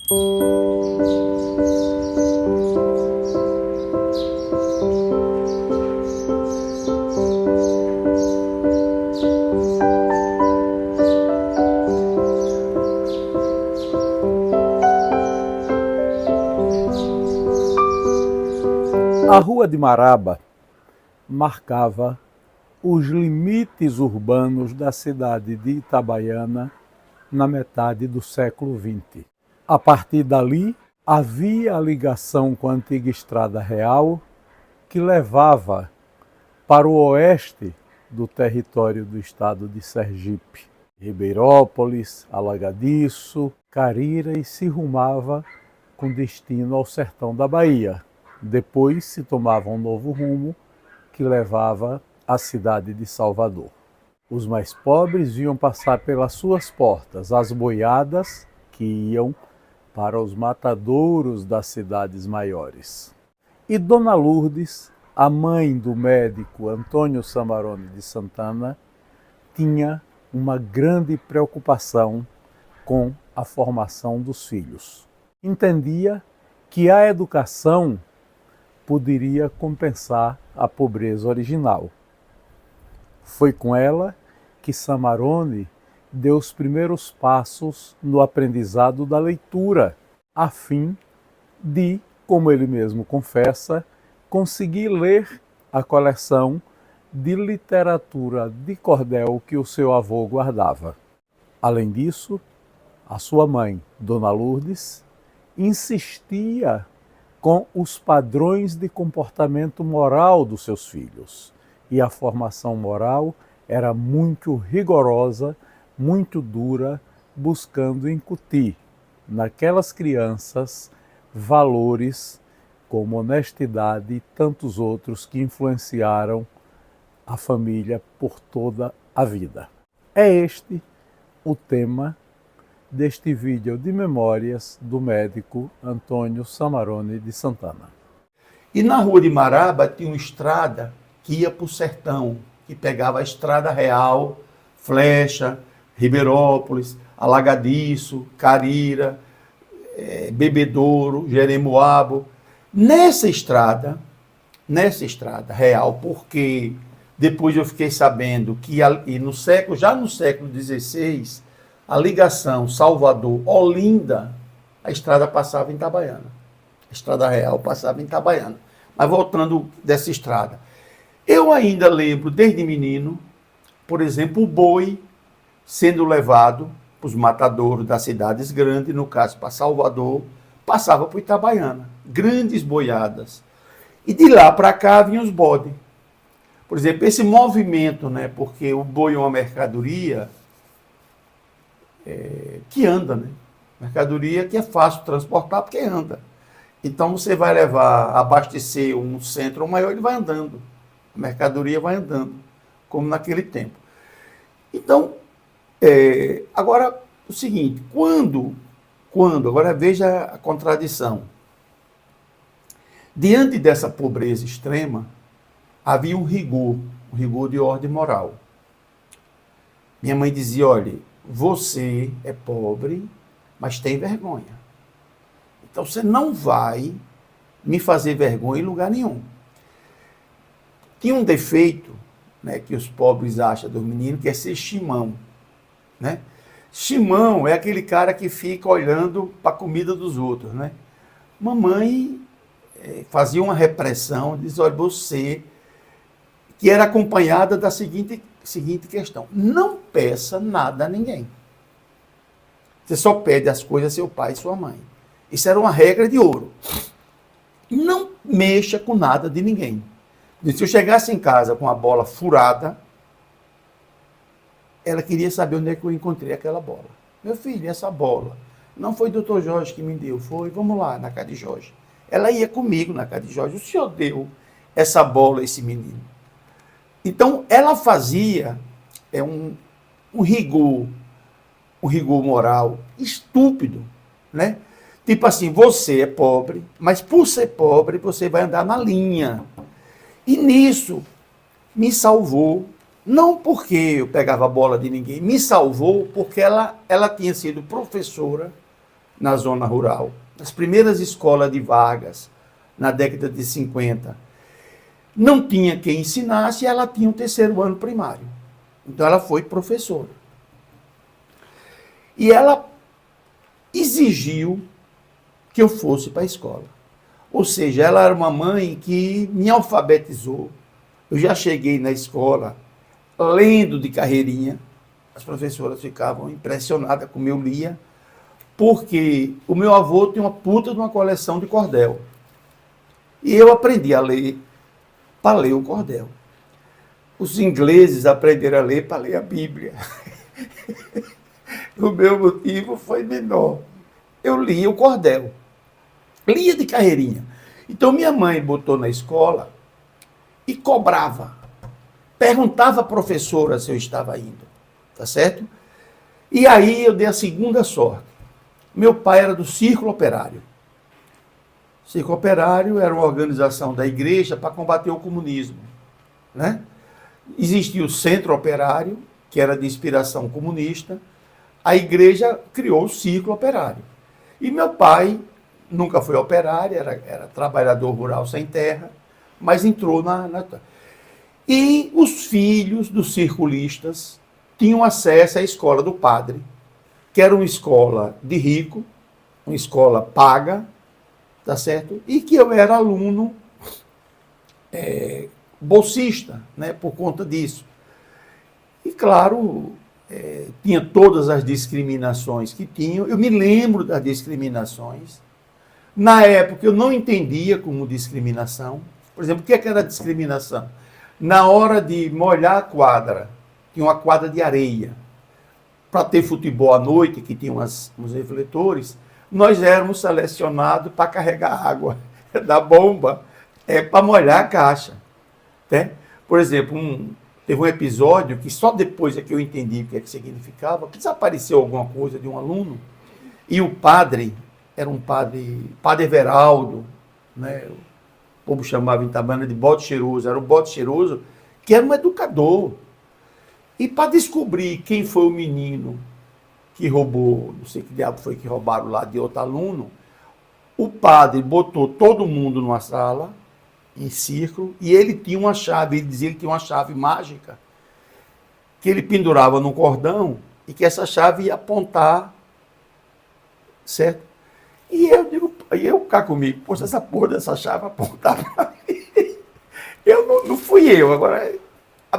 A Rua de Maraba marcava os limites urbanos da cidade de Itabaiana na metade do século XX. A partir dali, havia a ligação com a antiga Estrada Real, que levava para o oeste do território do estado de Sergipe, Ribeirópolis, Alagadiço, Carira, e se rumava com destino ao sertão da Bahia. Depois se tomava um novo rumo que levava à cidade de Salvador. Os mais pobres iam passar pelas suas portas, as boiadas que iam para os matadouros das cidades maiores. E Dona Lourdes, a mãe do médico Antônio Samarone de Santana, tinha uma grande preocupação com a formação dos filhos. Entendia que a educação poderia compensar a pobreza original. Foi com ela que Samarone deu os primeiros passos no aprendizado da leitura, a fim de, como ele mesmo confessa, conseguir ler a coleção de literatura de cordel que o seu avô guardava. Além disso, a sua mãe, Dona Lourdes, insistia com os padrões de comportamento moral dos seus filhos. E a formação moral era muito rigorosa, muito dura, buscando incutir naquelas crianças valores como honestidade e tantos outros que influenciaram a família por toda a vida. É este o tema deste vídeo de memórias do médico Antônio Samarone de Santana. E na Rua de Maraba tinha uma estrada que ia para o sertão, que pegava a Estrada Real, Flecha, Ribeirópolis, Alagadiço, Carira, Bebedouro, Jeremoabo. Nessa estrada real, porque depois eu fiquei sabendo que já no século XVI, a ligação Salvador-Olinda, a estrada passava em Itabaiana. A Estrada Real passava em Itabaiana. Mas voltando dessa estrada, eu ainda lembro, desde menino, por exemplo, o boi sendo levado para os matadouros das cidades grandes, no caso para Salvador, passava por Itabaiana. Grandes boiadas. E de lá para cá vinham os bodes. Por exemplo, esse movimento, né, porque o boi é uma mercadoria que anda, né? Mercadoria que é fácil transportar porque anda. Então você vai abastecer um centro maior, ele vai andando. A mercadoria vai andando, como naquele tempo. Então, agora o seguinte, agora veja a contradição. Diante dessa pobreza extrema, havia um rigor de ordem moral. Minha mãe dizia, olha, você é pobre, mas tem vergonha. Então você não vai me fazer vergonha em lugar nenhum. Tinha um defeito, né, que os pobres acham dos meninos, que é ser chimão. Né? Chimão é aquele cara que fica olhando para a comida dos outros. Né? Mamãe fazia uma repressão, diz, olha, você, que era acompanhada da seguinte questão, não peça nada a ninguém. Você só pede as coisas a seu pai e sua mãe. Isso era uma regra de ouro. Não mexa com nada de ninguém. Se eu chegasse em casa com a bola furada, ela queria saber onde é que eu encontrei aquela bola. Meu filho, essa bola não foi o doutor Jorge que me deu, foi, vamos lá, na casa de Jorge. Ela ia comigo na casa de Jorge. O senhor deu essa bola a esse menino. Então, ela fazia um rigor moral estúpido, né? Tipo assim, você é pobre, mas por ser pobre, você vai andar na linha. E nisso, me salvou, não porque eu pegava a bola de ninguém, me salvou porque ela tinha sido professora na zona rural. As primeiras escolas de Vargas, na década de 50, não tinha quem ensinasse e ela tinha o terceiro ano primário. Então ela foi professora. E ela exigiu que eu fosse para a escola. Ou seja, ela era uma mãe que me alfabetizou. Eu já cheguei na escola lendo de carreirinha. As professoras ficavam impressionadas como eu lia, porque o meu avô tinha uma puta de uma coleção de cordel. E eu aprendi a ler para ler o cordel. Os ingleses aprenderam a ler para ler a Bíblia. O meu motivo foi menor. Eu lia o cordel. Lia de carreirinha. Então minha mãe botou na escola e cobrava. Perguntava à professora se eu estava indo. Tá certo? E aí eu dei a segunda sorte. Meu pai era do Círculo Operário. O Círculo Operário era uma organização da igreja para combater o comunismo, né? Existia o Centro Operário, que era de inspiração comunista. A igreja criou o Círculo Operário. E meu pai nunca foi operário, era trabalhador rural sem terra, mas entrou na... E os filhos dos circulistas tinham acesso à escola do padre, que era uma escola de rico, uma escola paga, tá certo? E que eu era aluno bolsista, né, por conta disso. E claro, tinha todas as discriminações que tinham. Eu me lembro das discriminações. Na época eu não entendia como discriminação. Por exemplo, o que era discriminação? Na hora de molhar a quadra, tinha uma quadra de areia. Para ter futebol à noite, que tinha uns refletores, nós éramos selecionados para carregar água da bomba para molhar a caixa. Né? Por exemplo, teve um episódio que só depois é que eu entendi o que significava, que desapareceu alguma coisa de um aluno, e o padre, era um padre Everaldo, né? O povo chamava em Itabaiana de Bote Cheiroso, era o Bote Cheiroso, que era um educador. E para descobrir quem foi o menino que roubou, não sei que diabo foi que roubaram lá de outro aluno, o padre botou todo mundo numa sala, em círculo, e ele tinha uma chave, ele dizia que tinha uma chave mágica, que ele pendurava no cordão, e que essa chave ia apontar, certo? E eu digo, aí eu cá comigo, poxa, essa porra dessa chave apontava para mim. Não fui eu, agora...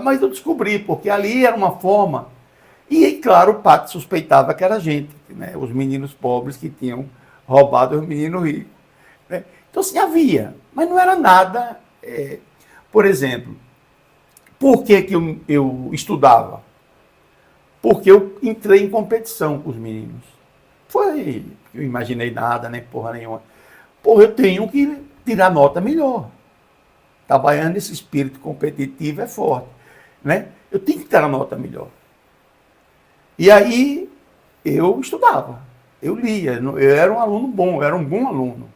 Mas eu descobri, porque ali era uma forma. E aí, claro, o padre suspeitava que era a gente, né? Os meninos pobres que tinham roubado os meninos ricos. Né? Então, assim, havia, mas não era nada. Por exemplo, por que eu estudava? Porque eu entrei em competição com os meninos. Eu imaginei nada, nem porra nenhuma. Porra, eu tenho que tirar nota melhor. Trabalhando esse espírito competitivo é forte. Né? Eu tinha que ter a nota melhor. E aí eu estudava, eu lia, eu era um aluno bom, eu era um bom aluno.